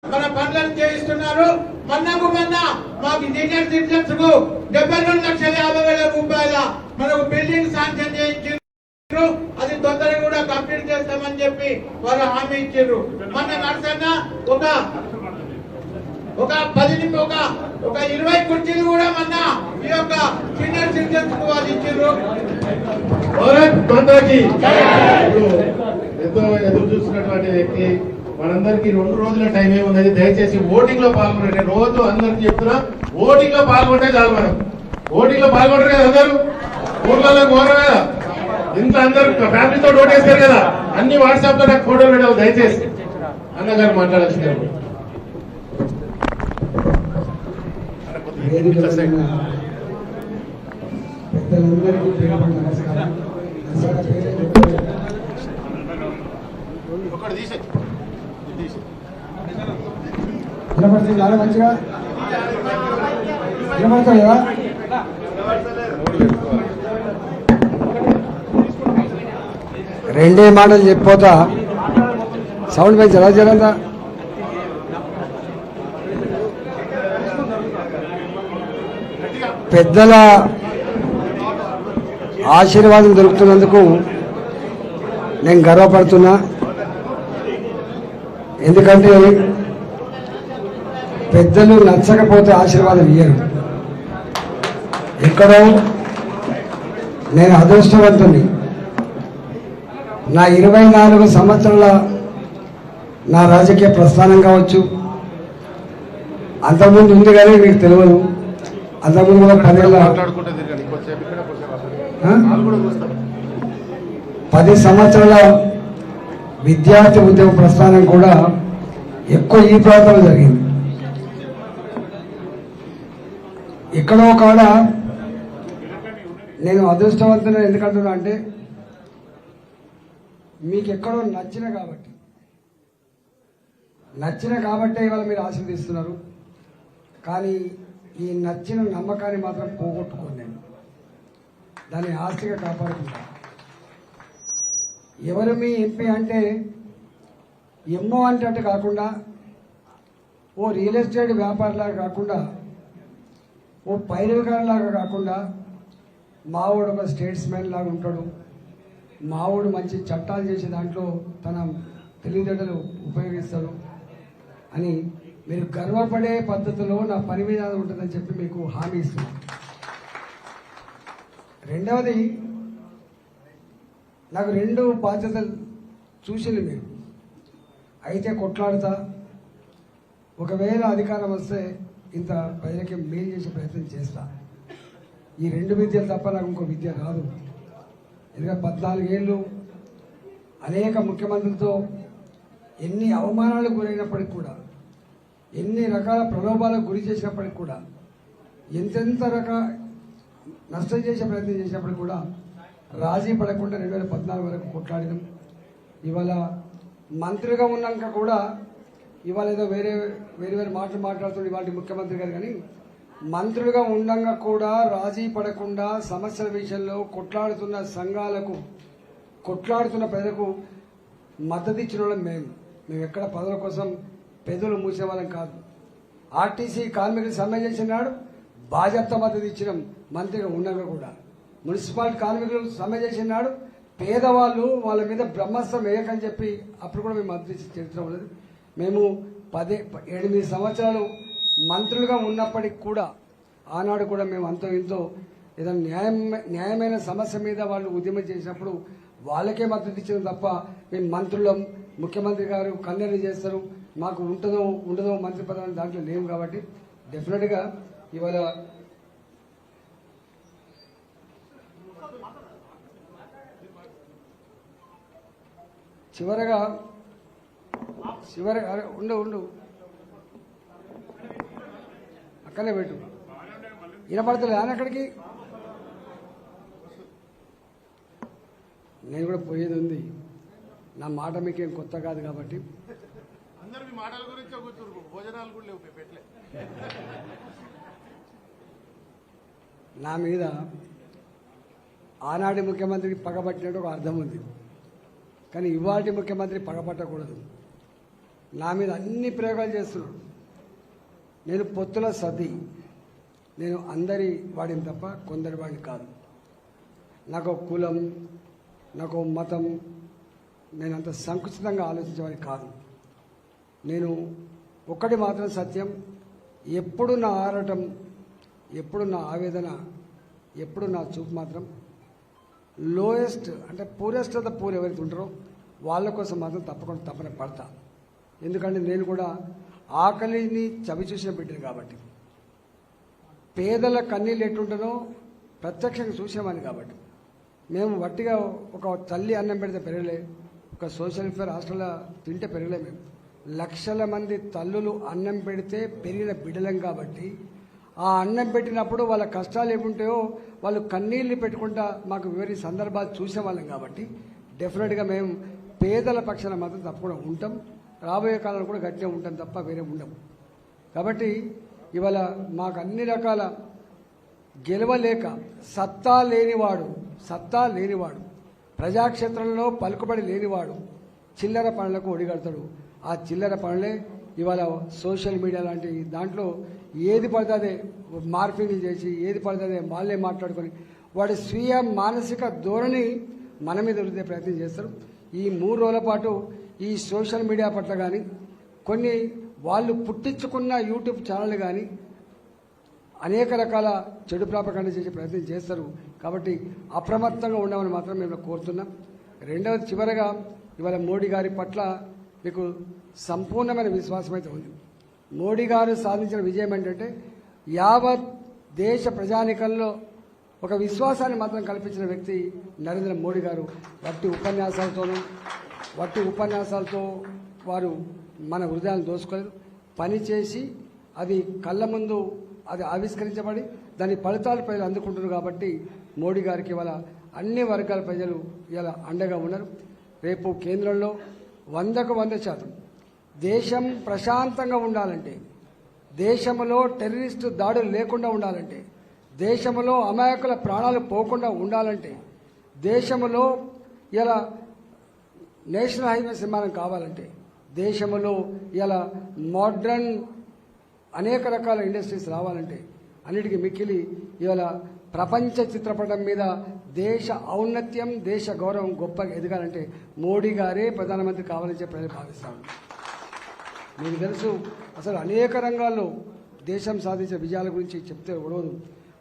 మన పనులను చేయిస్తున్నారు. మొన్నకు మొన్న మాకు సీనియర్ సిటిజన్స్ కు 72,50,000 రూపాయల మనకు బిల్డింగ్ శాంక్షన్ చేయించారు. అది తొందరగా కూడా కంప్లీట్ చేస్తామని చెప్పి వారు హామీ ఇచ్చారు. మొన్న నర్సన్న ఒక 20 కుర్చీలు కూడా మొన్న ఈ యొక్క సీనియర్ సిటిజన్స్ కు వాళ్ళు ఇచ్చారు. ఎంతో ఎదురు చూస్తున్నటువంటి వ్యక్తి మనందరికీ 2 రోజుల టైం ఏమున్నది. దయచేసి ఓటింగ్ లో పాల్గొనండి. రోజు అందరికి చెప్తున్నా, ఓటింగ్ లో పాల్గొంటే చాలు. మనం ఓటింగ్ లో పాల్గొంటారు కదా, అందరూ ఊర్లలో కోరు కదా, ఇంట్లో అందరు ఫ్యామిలీతో ఓటేస్తారు కదా, అన్ని వాట్సాప్ లో నాకు ఫోటోలు పెట్టాలి. దయచేసి అన్నగారు మాట్లాడాల్సిందే. వినపడుతుంది చాలా మంచిగా వినపడుతుంది కదా. రెండే మాటలు చెప్పిపోతా, సౌండ్ పెంచి ఎలా చేయాలంతా. పెద్దల ఆశీర్వాదం దొరుకుతున్నందుకు నేను గర్వపడుతున్నా. ఎందుకంటే పెద్దలు నచ్చకపోతే ఆశీర్వాదం ఇయ్యరు. ఎక్కడో నేను అదృష్టవంతుని. నా 24 సంవత్సరాల నా రాజకీయ ప్రస్థానం కావచ్చు, అంతకుముందు ఉంది కానీ మీకు తెలియదు. అంతకుముందు కూడా 10 సంవత్సరాల విద్యార్థి ఉద్యమ ప్రస్థానం కూడా ఎక్కువ ఈ ప్రాంతంలో జరిగింది. ఎక్కడో కాడ నేను అదృష్టవంతుని ఎందుకంటున్నా అంటే మీకు ఎక్కడో నచ్చిన కాబట్టి ఇవాళ మీరు ఆశీర్దిస్తున్నారు. కానీ ఈ నచ్చిన నమ్మకాన్ని మాత్రం పోగొట్టుకోను. నేను దాన్ని ఆస్తిగా కాపాడుకుంటాను. ఎవరు మీ ఎంపీ అంటే ఎమ్మో అంటే కాకుండా, ఓ రియల్ ఎస్టేట్ వ్యాపారిలాగా కాకుండా, ఓ పైరవికారులాగా కాకుండా, మావాడు ఒక స్టేట్స్మెన్ లాగా ఉంటాడు. మావాడు మంచి చట్టాలు చేసే దాంట్లో తన తెలివితేటలు ఉపయోగిస్తాడు అని మీరు గర్వపడే పద్ధతిలో నా పని విధానం ఉంటుందని చెప్పి మీకు హామీ ఇస్తున్నాను. రెండవది, నాకు 2 బాధ్యతలు చూసింది మీరు. అయితే కొట్లాడుతా, ఒకవేళ అధికారం వస్తే ఇంత ప్రజలకి మేలు చేసే ప్రయత్నం చేస్తా. ఈ 2 విద్యలు తప్ప నాకు ఇంకో విద్య రాదు. ఎందుకంటే 14 ఏళ్ళు అనేక ముఖ్యమంత్రులతో ఎన్ని అవమానాలకు గురైనప్పటికి కూడా, ఎన్ని రకాల ప్రలోభాలకు గురి చేసినప్పటికి కూడా, ఎంతెంత నష్టం చేసే ప్రయత్నం చేసినప్పటికి కూడా రాజీ పడకుండా 2014 వరకు కొట్లాడినాం. ఇవాళ మంత్రిగా ఉన్నాక కూడా ఇవాళ ఏదో వేరే మాటలు మాట్లాడుతుంది ఇవాళ ముఖ్యమంత్రి గారు. కానీ మంత్రులుగా ఉండగా కూడా రాజీ పడకుండా సమస్యల విషయంలో కొట్లాడుతున్న సంఘాలకు, కొట్లాడుతున్న ప్రజలకు మద్దతు ఇచ్చిన వాళ్ళం మేము ఎక్కడ పదవుల కోసం పెదవులు మూసేవాళ్ళం కాదు. ఆర్టీసీ కార్మికులు సమ్మె చేసినాడు, బాధ్యత మద్దతు ఇచ్చినాం మంత్రిగా ఉండగా కూడా. మున్సిపాలిటీ కార్మికులు సమ్మె చేసినాడు, పేదవాళ్ళు వాళ్ళ మీద బ్రహ్మాస్త్రం వేయకని చెప్పి అప్పుడు కూడా మేము మద్దతు ఇచ్చిన చరిత్ర ఉండదు. మేము 8 సంవత్సరాలు మంత్రులుగా ఉన్నప్పటికి కూడా ఆనాడు కూడా మేము అంతో ఇంతో ఏదైనా న్యాయమైన సమస్య మీద వాళ్ళు ఉద్యమం చేసినప్పుడు వాళ్ళకే మద్దతు ఇచ్చిన తప్ప మేము మంత్రులం, ముఖ్యమంత్రి గారు కన్నెర్రీ చేస్తారు, మాకు ఉంటుందో ఉండదో మంత్రి పదవి దాంట్లో లేవు. కాబట్టి డెఫినెట్గా ఇవాళ చివరగా ఉండు అక్కనే పెట్టు. వినపడతలే అని అక్కడికి నేను కూడా పోయేది ఉంది. నా మాట మీకేం కొత్త కాదు కాబట్టి నా మీద ఆనాటి ముఖ్యమంత్రికి పగబట్టినట్టు ఒక అర్థం ఉంది. కానీ ఇవాటి ముఖ్యమంత్రి పగపట్టకూడదు. నా మీద అన్ని ప్రయోగాలు చేస్తున్నాడు. నేను పొత్తుల సతి, నేను అందరి వాడిని తప్ప కొందరి వాడిని కాదు. నాకు కులం, నాకు మతం, నేను అంత సంకుచితంగా ఆలోచించేవాడిని కాదు. నేను ఒక్కటి మాత్రం సత్యం, ఎప్పుడు నా ఆరాటం, ఎప్పుడు నా ఆవేదన, ఎప్పుడు నా చూపు మాత్రం లోయెస్ట్ అంటే పూరెస్ట్ ఆఫ్ ద పూర్ ఎవరైతే ఉంటారో వాళ్ళ కోసం మాత్రం తప్పన పడతా. ఎందుకంటే నేను కూడా ఆకలిని చవి చూసిన బిడ్డను కాబట్టి, పేదల కన్నీళ్ళు ఎట్లుంటానో ప్రత్యక్షంగా చూసామని కాబట్టి, మేము వట్టిగా ఒక తల్లి అన్నం పెడితే పెరగలే, ఒక సోషల్ వెల్ఫేర్ హాస్టల్లో తింటే పెరగలే. మేము లక్షల మంది తల్లులు అన్నం పెడితే పెరిగిన బిడ్డలం కాబట్టి, ఆ అన్నం పెట్టినప్పుడు వాళ్ళ కష్టాలు ఏముంటాయో వాళ్ళు కన్నీళ్ళు పెట్టుకుంటా మాకు వివరి సందర్భాలు చూసే వాళ్ళం కాబట్టి డెఫినెట్గా మేము పేదల పక్షాన మాత్రం తప్పకుండా ఉంటాం. రాబోయే కాలంలో కూడా గట్టిగా ఉంటాం తప్ప వేరే ఉండం. కాబట్టి ఇవాళ మాకు అన్ని రకాల గెలవలేక సత్తా లేనివాడు ప్రజాక్షేత్రంలో పలుకుబడి లేనివాడు చిల్లర పనులకు ఒడిగడతాడు. ఆ చిల్లర పనులే ఇవాళ సోషల్ మీడియా లాంటి దాంట్లో ఏది పడుతుందే మార్పింగ్లు చేసి, ఏది పడుతుందే వాళ్ళే మాట్లాడుకొని వాడి స్వీయ మానసిక ధోరణి మన మీద రుద్దే ప్రయత్నం చేస్తారు. ఈ 3 రోజుల పాటు ఈ సోషల్ మీడియా పట్ల కానీ, కొన్ని వాళ్ళు పుట్టించుకున్న యూట్యూబ్ ఛానల్ కానీ అనేక రకాల చెడు ప్రాపకాండ చేసే ప్రయత్నం చేస్తారు. కాబట్టి అప్రమత్తంగా ఉండమని మాత్రం మేము కోరుతున్నాం. రెండవది, చివరగా ఇవాళ మోడీ గారి పట్ల మీకు సంపూర్ణమైన విశ్వాసం అయితే ఉంది. మోడీ గారు సాధించిన విజయం ఏంటంటే యావత్ దేశ ప్రజానికంలో ఒక విశ్వాసాన్ని మాత్రం కల్పించిన వ్యక్తి నరేంద్ర మోడీ గారు. వట్టి ఉపన్యాసాలతో వారు మన హృదయాలను దోసుకోలేదు. పనిచేసి అది కళ్ళ ముందు అది ఆవిష్కరించబడి దాని ఫలితాలు ప్రజలు అందుకుంటున్నారు. కాబట్టి మోడీ గారికి ఇవాళ అన్ని వర్గాల ప్రజలు ఇలా అండగా ఉన్నారు. రేపు కేంద్రంలో 100కు 100% దేశం ప్రశాంతంగా ఉండాలంటే, దేశంలో టెర్రరిస్టు దాడులు లేకుండా ఉండాలంటే, దేశంలో అమాయకుల ప్రాణాలు పోకుండా ఉండాలంటే, దేశంలో ఇలా నేషనల్ హైవేస్ నిర్మాణం కావాలంటే, దేశంలో ఇలా మోడ్రన్ అనేక రకాల ఇండస్ట్రీస్ రావాలంటే, అన్నిటికీ మిక్కిలి ఇవాళ ప్రపంచ చిత్రపటం మీద దేశ ఔన్నత్యం, దేశ గౌరవం గొప్పగా ఎదగాలంటే మోడీ గారే ప్రధానమంత్రి కావాలని చెప్పి ప్రజలు భావిస్తాను. మీకు తెలుసు, అసలు అనేక రంగాల్లో దేశం సాధించిన విజయాల గురించి చెప్తే ఉడవదు.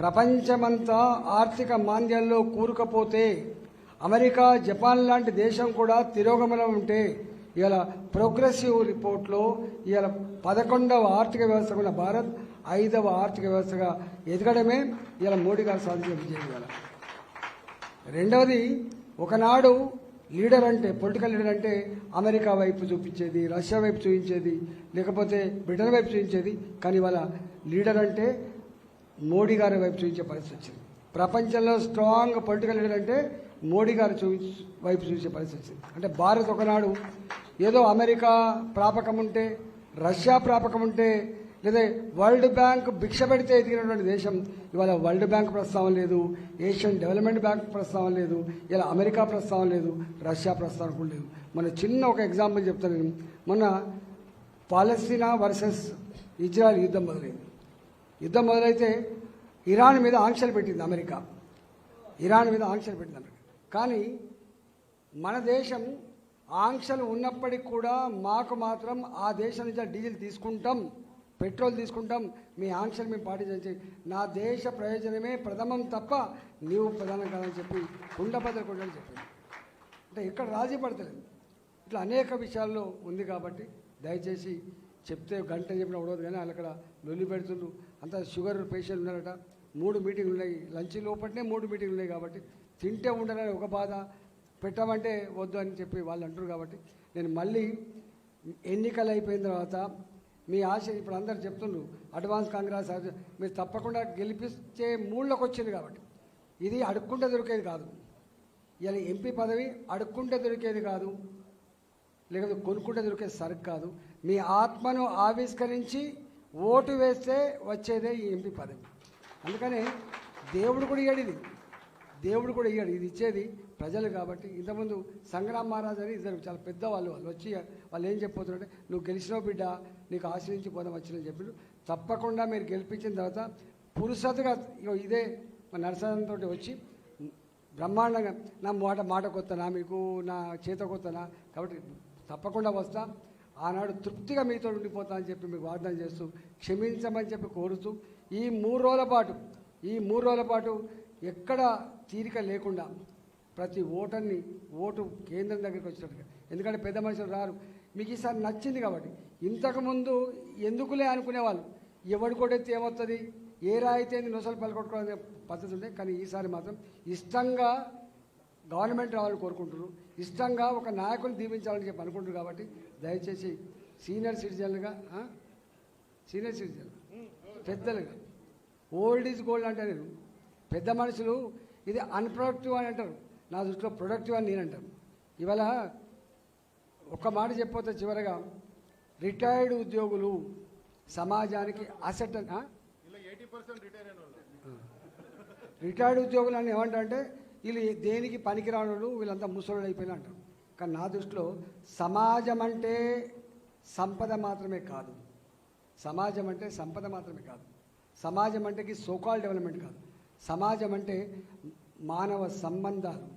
ప్రపంచమంతా ఆర్థిక మాంద్యాల్లో కూరుకుపోతే అమెరికా, జపాన్ లాంటి దేశం కూడా తిరోగమనం ఉంటే ఇవాళ ప్రోగ్రెసివ్ రిపోర్ట్లో ఇవాళ 11వ ఆర్థిక వ్యవస్థ ఉన్న భారత్ 5వ ఆర్థిక వ్యవస్థగా ఎదగడమే ఇవాళ మోడీ గారు సాధించిన విజయం. ఇవాళ రెండవది, ఒకనాడు లీడర్ అంటే, పొలిటికల్ లీడర్ అంటే అమెరికా వైపు చూపించేది, రష్యా వైపు చూపించేది, లేకపోతే బ్రిటన్ వైపు చూపించేది. కానీ ఇవాళ లీడర్ అంటే మోడీ గారి వైపు చూపించే పరిస్థితి వచ్చింది. ప్రపంచంలో స్ట్రాంగ్ పొలిటికల్ లీడర్ అంటే మోడీ గారు వైపు చూసే పరిస్థితి వచ్చింది. అంటే భారత్ ఒకనాడు ఏదో అమెరికా ప్రాపకం ఉంటే, రష్యా ప్రాపకం ఉంటే, లేదా వరల్డ్ బ్యాంక్ భిక్ష పెడితే ఎదిగినటువంటి దేశం ఇవాళ వరల్డ్ బ్యాంక్ ప్రస్తావన లేదు, ఏషియన్ డెవలప్మెంట్ బ్యాంక్ ప్రస్తావన లేదు, ఇలా అమెరికా ప్రస్తావన లేదు, రష్యా ప్రస్తావన కూడా లేదు. మన చిన్న ఒక ఎగ్జాంపుల్ చెప్తాను నేను. మొన్న పాలస్తీనా వర్సెస్ ఇజ్రాయెల్ యుద్ధం మొదలైంది. యుద్ధం మొదలైతే ఇరాన్ మీద ఆంక్షలు పెట్టింది అమెరికా. కానీ మన దేశం ఆంక్షలు ఉన్నప్పటికీ కూడా మాకు మాత్రం ఆ దేశం నుంచి డీజిల్ తీసుకుంటాం, పెట్రోల్ తీసుకుంటాం, మీ ఆంక్షలు మేము పాటించాలి, నా దేశ ప్రయోజనమే ప్రథమం తప్ప నీవు ప్రధానం కాదని చెప్పి కుండబద్దలు కొట్టని చెప్పింది. అంటే ఇక్కడ రాజీ పడతలేదు. ఇట్లా అనేక విషయాల్లో ఉంది. కాబట్టి దయచేసి చెప్తే గంట చెప్పిన ఉండదు, కానీ వాళ్ళు అక్కడ లొల్లి పెడుతుండ్రు. అంతా షుగర్ పేషెంట్ ఉన్నారట, 3 మీటింగ్లు ఉన్నాయి, లంచ్ లోపలనే 3 మీటింగ్లు ఉన్నాయి. కాబట్టి తింటే ఉండాలని ఒక బాధ, పెట్టమంటే వద్దు అని చెప్పి వాళ్ళు అంటారు. కాబట్టి నేను మళ్ళీ ఎన్నికలు అయిపోయిన తర్వాత మీ ఆశ, ఇప్పుడు అందరు చెప్తుండ్రు అడ్వాన్స్ కాంగ్రెస్ మీరు తప్పకుండా గెలిపించే మూడ్లోకి వచ్చింది. కాబట్టి ఇది అడుక్కుంటే దొరికేది కాదు. ఇలా ఎంపీ పదవి అడుక్కుంటే దొరికేది కాదు, లేకపోతే కొనుక్కుంటే దొరికేది సరుకు కాదు. మీ ఆత్మను ఆవిష్కరించి ఓటు వేస్తే వచ్చేదే ఈ ఎంపీ పదవి. అందుకని దేవుడు కూడా ఇయ్యడిది, దేవుడు కూడా ఇయ్యాడు, ఇది ఇచ్చేది ప్రజలు కాబట్టి. ఇంతకుముందు సంగ్రామ్ మహారాజ్ అని ఇద్దరు చాలా పెద్దవాళ్ళు, వాళ్ళు వచ్చి వాళ్ళు ఏం చెప్పబోతున్నారంటే, నువ్వు గెలిచినావు బిడ్డ, నీకు ఆశ్రయించి పోదాం వచ్చిందని చెప్పి తప్పకుండా మీరు గెలిపించిన తర్వాత పురుషతగా ఇదే మా నరసంతో వచ్చి బ్రహ్మాండంగా నా మాట కొత్తనా, మీకు నా చేత కొత్తనా, కాబట్టి తప్పకుండా వస్తా, ఆనాడు తృప్తిగా మీతో ఉండిపోతా అని చెప్పి మీకు వాగ్దానం చేస్తూ క్షమించమని చెప్పి కోరుతూ ఈ 3 రోజుల పాటు ఎక్కడ తీరిక లేకుండా ప్రతి ఓటర్ని ఓటు కేంద్రం దగ్గరికి వచ్చినట్టుగా, ఎందుకంటే పెద్ద మనుషులు రారు, మీకు ఈసారి నచ్చింది కాబట్టి. ఇంతకుముందు ఎందుకులే అనుకునేవాళ్ళు, ఎవడు కొట్టెత్తి ఏమవుతుంది, ఏ రాయితే నొసలు పలకొట్టుకోవాలనే పద్ధతి ఉండే, కానీ ఈసారి మాత్రం ఇష్టంగా గవర్నమెంట్ రావాలని కోరుకుంటున్నారు, ఇష్టంగా ఒక నాయకుని దీవించాలని చెప్పి అనుకుంటున్నారు. కాబట్టి దయచేసి సీనియర్ సిటిజన్ పెద్దలుగా ఓల్డ్ ఈజ్ గోల్డ్ అంటే నేను పెద్ద మనుషులు ఇది అన్ప్రొడక్టివ్ అని అంటారు, నా దృష్టిలో ప్రొడక్టివ్ అని నేను అంటాను. ఇవాళ ఒక్క మాట చెప్పితే చివరగా రిటైర్డ్ ఉద్యోగులు సమాజానికి అసెట్ అని, రిటైర్డ్ ఉద్యోగులు అని ఏమంటారంటే వీళ్ళు దేనికి పనికిరాను, వీళ్ళంతా ముసలు అయిపోయినా అంటారు. కానీ నా దృష్టిలో సమాజం అంటే సంపద మాత్రమే కాదు, సమాజం అంటే సంపద మాత్రమే కాదు, సమాజం అంటే సోకాల్ డెవలప్మెంట్ కాదు, సమాజం అంటే మానవ సంబంధాలు,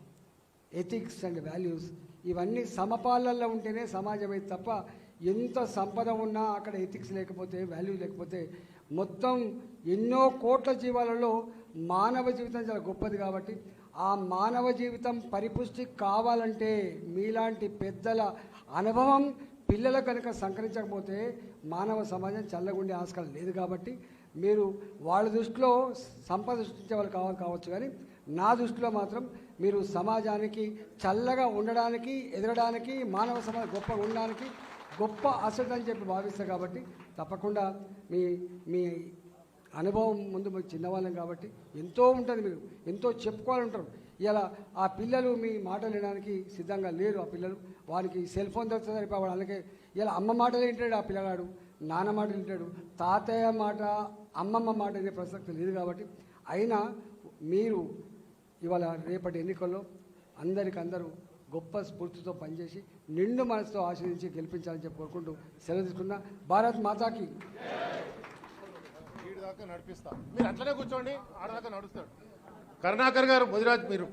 ఎథిక్స్ అండ్ వాల్యూస్, ఇవన్నీ సమపాలనలో ఉంటేనే సమాజమే తప్ప ఎంత సంపద ఉన్నా అక్కడ ఎథిక్స్ లేకపోతే, వాల్యూ లేకపోతే, మొత్తం ఎన్నో కోట్ల జీవాలలో మానవ జీవితం చాలా గొప్పది. కాబట్టి ఆ మానవ జీవితం పరిపుష్టి కావాలంటే మీలాంటి పెద్దల అనుభవం పిల్లల కనుక సంకరించకపోతే మానవ సమాజం చల్లగుండే ఆస్కారం లేదు. కాబట్టి మీరు వాళ్ళ దృష్టిలో సంపద సృష్టించే వాళ్ళు కావచ్చు, కానీ నా దృష్టిలో మాత్రం మీరు సమాజానికి చల్లగా ఉండడానికి, ఎదగడానికి, మానవ సమాజం గొప్పగా ఉండడానికి గొప్ప అసెట్ అని చెప్పి భావిస్తారు. కాబట్టి తప్పకుండా మీ అనుభవం ముందు మీకు చిన్నవాళ్ళం కాబట్టి ఎంతో ఉంటుంది, మీరు ఎంతో చెప్పుకోవాలంటారు. ఇలా ఆ పిల్లలు మీ మాటలు వినడానికి సిద్ధంగా లేరు. ఆ పిల్లలు వారికి సెల్ ఫోన్ దొరికితే సరిపోవాలి. అలాగే ఇలా అమ్మ మాటలు వింటాడు ఆ పిల్లగాడు, నాన్న మాటలు వింటాడు, తాతయ్య మాట, అమ్మమ్మ మాట అనే ప్రసక్తి లేదు. కాబట్టి అయినా మీరు ఇవాళ రేపటి ఎన్నికల్లో అందరూ గొప్ప స్ఫూర్తితో పనిచేసి నిండు మనసుతో ఆశీర్వదించి గెలిపించాలని చెప్పి కోరుకుంటూ సెలవు తీసుకున్నా. భారత్ మాతాకి. దాకా నడిపిస్తా, మీరు అట్లనే కూర్చోండి, ఆడదాకా నడుస్తాడు. కరుణాకర్ గారు, ముదిరాజ్ మీరు